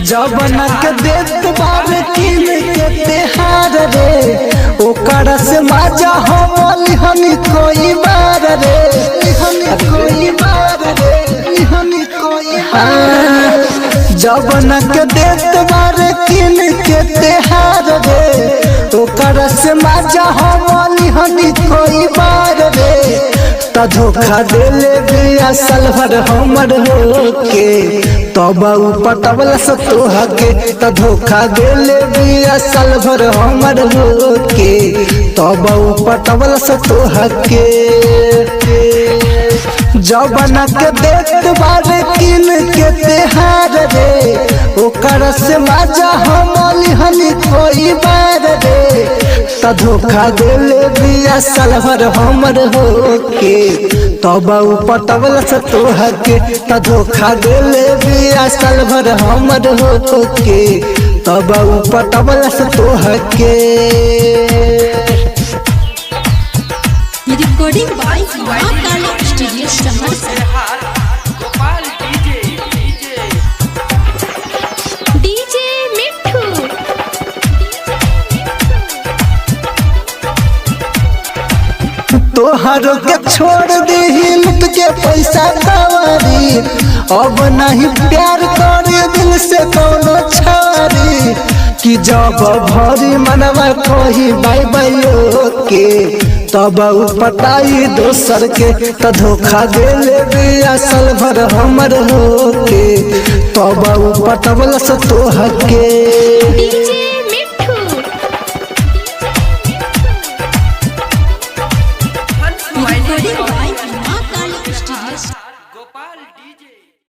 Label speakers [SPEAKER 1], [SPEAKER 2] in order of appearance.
[SPEAKER 1] जबना के देत बार किन के तेहार रे ओकर से माजा हमली हनी कोई बार रे हनी कोई बार रे हनी कोई जबना के देत बार किन के तेहार रे ओकर से माजा हमली हनी कोई बार रे त धोखा देले बिया सलभर हमर होके तब पटवल से तोहा के त धोखा देले बिया सलभर हमर होके तब पटवल से तोहा के जबना के देत बारे किन के तेहार रे ओकर से माजा हमली हनी कोई बार रे त धोखा देले बिया सलभर हमर होके तब पटवल से तोहा के त धोखा देले बिया सलभर हमर होके तब पटवल से तोहा के
[SPEAKER 2] recording by Mahakali studio Saharsa. DJ Mithu
[SPEAKER 1] तोहरो के छोड़ दही लुट के पैसा कवारी अब नहीं प्यार करे दिल से कोनो छारी कि जब भरी मनवा कही बाई बाई के तब पटाई दोसर के त धोखा देले बिया सलभर हमर होके तब पटवल से तोहा के
[SPEAKER 2] डीजे मिठू रिकॉर्डिंग बाय